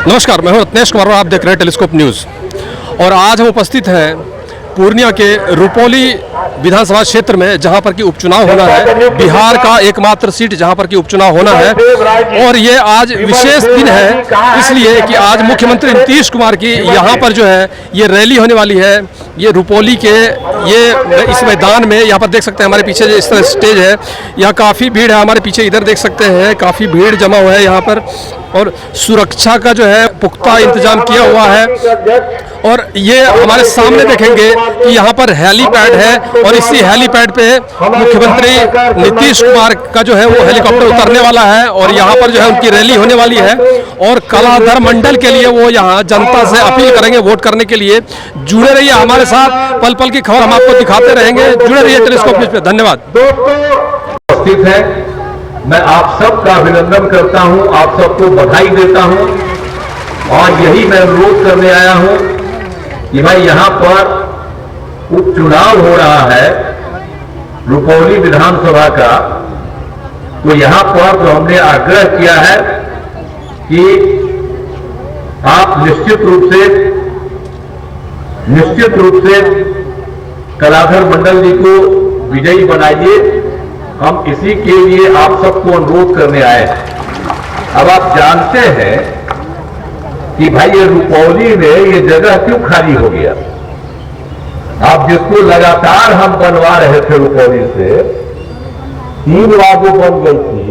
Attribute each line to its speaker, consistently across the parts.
Speaker 1: नमस्कार, मैं हूं रत्नेश कुमार और आप देख रहे हैं टेलीस्कोप न्यूज़। और आज हम उपस्थित हैं पूर्णिया के रुपौली विधानसभा क्षेत्र में, जहां पर कि उपचुनाव होना है। बिहार का एकमात्र सीट जहां पर कि उपचुनाव होना है और ये आज विशेष दिन है, इसलिए कि आज मुख्यमंत्री नीतीश कुमार की यहां पर जो है ये रैली होने वाली है। ये रुपौली के इस मैदान में, यहाँ पर देख सकते हैं हमारे पीछे जो इस तरह स्टेज है, यहाँ काफ़ी भीड़ है। हमारे पीछे इधर देख सकते हैं काफ़ी भीड़ जमा हुआ है यहाँ पर, और सुरक्षा का जो है पुख्ता इंतजाम किया हुआ है। और ये हमारे सामने देखेंगे कि यहाँ पर हेलीपैड है और इसी हेलीपैड पे मुख्यमंत्री नीतीश कुमार का जो है वो हेलीकॉप्टर उतरने वाला है और यहाँ पर जो है उनकी रैली होने वाली है। और कलाधर मंडल के लिए वो यहाँ जनता से अपील करेंगे वोट करने के लिए। जुड़े रहिए हमारे साथ, पल पल की खबर हम आपको दिखाते रहेंगे। जुड़े रहिए टेलीस्कोप न्यूज़ पे। धन्यवाद।
Speaker 2: उपस्थित है, मैं आप सबका अभिनंदन करता हूं, आप सबको बधाई देता हूं और यही मैं अनुरोध करने आया हूं कि भाई यहां पर उपचुनाव हो रहा है रुपौली विधानसभा का, तो यहां पर जो हमने आग्रह किया है कि आप निश्चित रूप से कलाधर मंडल जी को विजयी बनाइए। हम इसी के लिए आप सबको अनुरोध करने आए हैं। अब आप जानते हैं कि भाई ये रुपौली में ये जगह क्यों खाली हो गया। आप जिसको लगातार हम बनवा रहे थे रुपौली से, 3 वार्डों बन गई थी,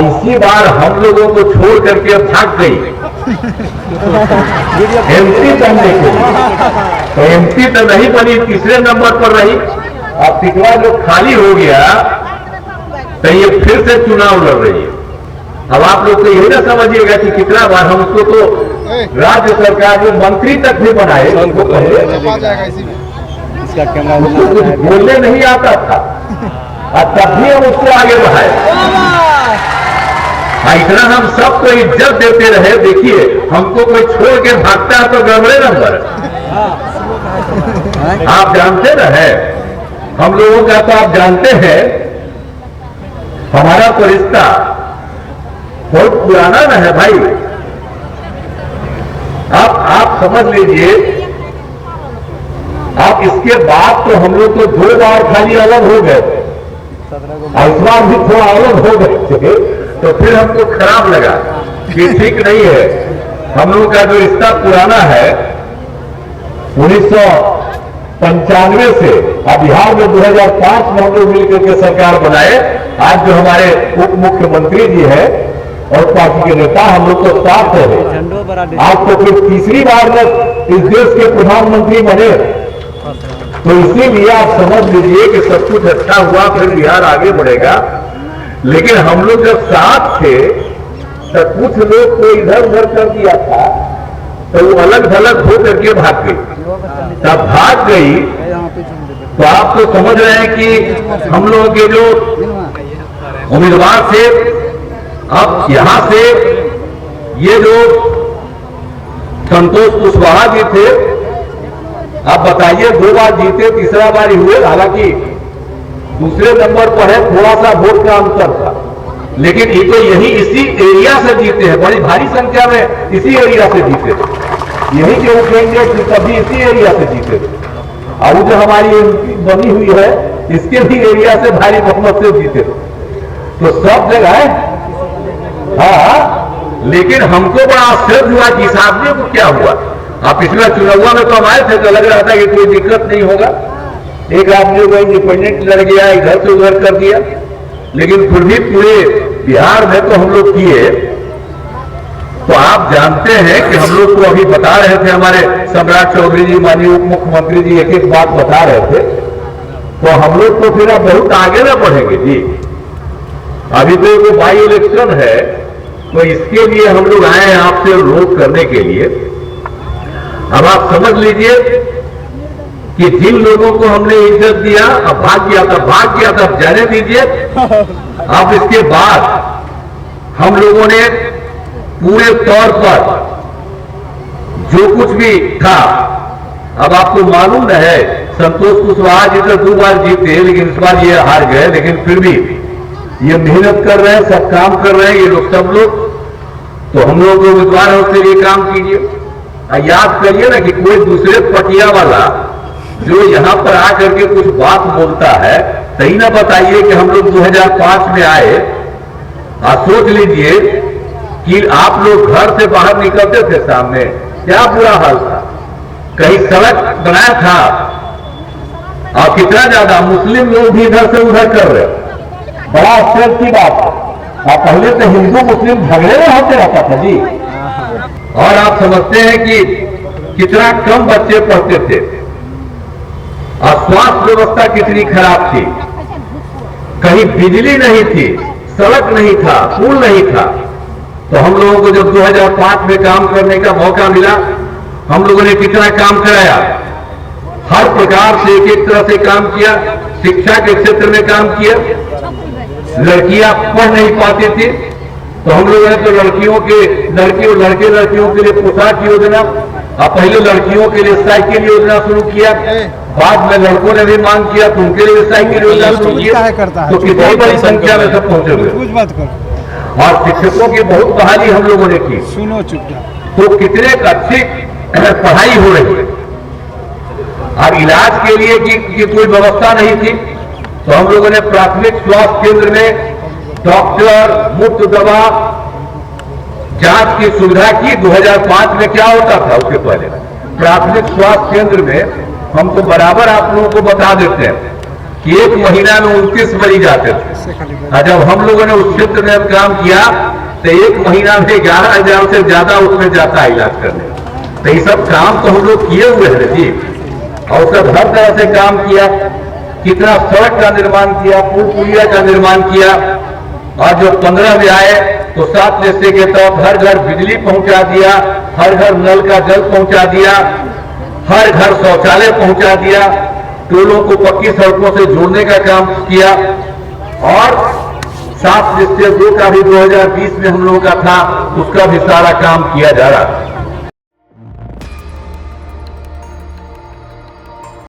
Speaker 2: इसी बार हम लोगों को छोड़ करके भाग गई एमपी बनने के लिए। तो एमपी तो नहीं बनी, तीसरे नंबर पर रही। अब टिकवा जो खाली हो गया तो ये फिर से चुनाव लड़ रही है। अब आप लोग तो यही ना समझिएगा कि कितना बार हम उसको तो राज्य सरकार में मंत्री तक भी बनाए, उसको कुछ बोलने नहीं आता था और तब भी हम उसको आगे बढ़ाए। इतना हम सबको इज्जत देते रहे। देखिए, हमको कोई छोड़ के भागता है तो गड़बड़े नंबर। आप जानते रहे हम लोगों का, तो आप जानते हैं हमारा तो रिश्ता बहुत पुराना ना है भाई। आप समझ लीजिए, आप इसके बाद तो हम लोग तो 2 बार खाली अलग हो गए, इस बार भी थोड़ा अलग हो गए थे, तो फिर हमको खराब लगा कि ठीक नहीं है। हम लोग का जो रिश्ता पुराना है 1995 से, अब बिहार में 2005 में हम लोग मिलकर के सरकार बनाए। आज जो हमारे उप मुख्यमंत्री जी है और पार्टी के नेता, हम लोग तो साथ है। आज तो फिर तीसरी बार में इस देश के प्रधानमंत्री बने, तो इसीलिए आप समझ लीजिए कि सब कुछ अच्छा हुआ, फिर बिहार आगे बढ़ेगा। लेकिन हम लोग जब साथ थे तो कुछ लोग को इधर उधर कर दिया था, तो वो अलग थलग हो करके भाग गई। तब भाग गई तो आप तो समझ रहे हैं कि हम लोगों के जो उम्मीदवार थे, अब यहां से ये जो संतोष कुशवाहा जी थे, अब बताइए 2 बार जीते, तीसरा बार ही हुए। हालांकि दूसरे नंबर पर है, थोड़ा सा वोट का अंतर था, लेकिन ये तो यही इसी एरिया से जीते हैं, बड़ी भारी संख्या में इसी एरिया से जीते थे। यही जो कैंडिडेट सभी इसी एरिया से जीते थे। और जो हमारी एमपी बनी हुई है, इसके भी एरिया से भारी बहुमत से जीते थे। तो सब जगह है। हाँ, लेकिन हमको बड़ा आश्चर्य हुआ कि इस आदमी को क्या हुआ। आप पिछला चुनाव में तो हम आए थे तो लग रहा था कि कोई दिक्कत नहीं होगा। एक आदमी को इंडिपेंडेंट लड़ गया, इधर से उधर कर दिया, लेकिन फिर भी पूरे बिहार में तो हम लोग किए। तो आप जानते हैं कि हम लोग को अभी बता रहे थे, हमारे सम्राट चौधरी जी माननीय उप मुख्यमंत्री जी एक बात बता रहे थे, तो हम लोग तो फिर अब बहुत आगे ना बढ़ेंगे जी। अभी तो वो बाई इलेक्शन है, तो इसके लिए हम लोग आए हैं आपसे अनुरोध करने के लिए। अब आप समझ लीजिए कि जिन लोगों को हमने इज्जत दिया, अब भाग गया था, जाने दीजिए। अब इसके बाद हम लोगों ने पूरे तौर पर जो कुछ भी था, अब आपको मालूम है संतोष कुशवाहा जी तो 2 बार जीते, लेकिन इस बार ये हार गए। लेकिन फिर भी ये मेहनत कर रहे हैं, सब काम कर रहे हैं ये लोग, सब लोग। तो हम लोग उम्मीदवार हैं, उसके लिए काम कीजिए। याद करिए ना कि कोई दूसरे पटिया वाला जो यहां पर आकर के कुछ बात बोलता है, सही ना बताइए कि हम लोग 2005 में आए। सोच लीजिए कि आप लोग घर से बाहर निकलते थे, सामने क्या बुरा हाल था, कहीं सड़क बनाया था, और कितना ज्यादा मुस्लिम लोग भी इधर से उधर कर रहे, बड़ा आश्चर्य की बात है। पहले तो हिंदू मुस्लिम झगड़े में होते रहता था जी, और आप समझते हैं कि कितना कम बच्चे पढ़ते थे, और स्वास्थ्य व्यवस्था कितनी खराब थी, कहीं बिजली नहीं थी, सड़क नहीं था, पुल नहीं था। तो हम लोगों को जब 2005 में काम करने का मौका मिला, हम लोगों ने कितना काम कराया, हर प्रकार से एक एक तरह से काम किया, शिक्षा के क्षेत्र में काम किया। लड़कियां पढ़ नहीं पाती थी, तो हम लोगों ने तो लड़कियों के लिए पोशाक योजना, और पहले लड़कियों के लिए साइकिल योजना शुरू किया, बाद में लड़कों ने भी मांग किया तो उनके लिए साइकिल योजना शुरू किया। तो कितनी बड़ी संख्या में सब पहुंचे हुए, और शिक्षकों की बहुत बहाली हम लोगों ने की।
Speaker 3: सुनो चुपचाप।
Speaker 2: तो कितने अच्छी पढ़ाई हो रही है, और इलाज के लिए की कोई व्यवस्था नहीं थी, तो हम लोगों ने प्राथमिक स्वास्थ्य केंद्र में डॉक्टर, मुफ्त दवा, जांच की सुविधा की। 2005 में क्या होता था, उसके पहले प्राथमिक स्वास्थ्य केंद्र में हम तो बराबर आप लोगों को बता देते हैं कि एक महीना में 29 मरीज आते थे, और जब हम लोगों ने उस क्षेत्र में काम किया तो एक महीना में 11,000 से ज्यादा उसमें जाता है इलाज करने। तो ये सब काम तो हम लोग किए हुए हैं जी, और सब हर तरह से काम किया। कितना सड़क का निर्माण किया, पुल पुलिया का निर्माण किया, और जो 15 में आए तो 7 निश्चय के तहत हर घर बिजली पहुंचा दिया, हर घर नल का जल पहुंचा दिया, हर घर शौचालय पहुंचा दिया, टोलों को पक्की सड़कों से जोड़ने का काम किया, और 7 निश्चय 2 का भी 2020 में हम लोगों का था, उसका भी सारा काम किया जा रहा।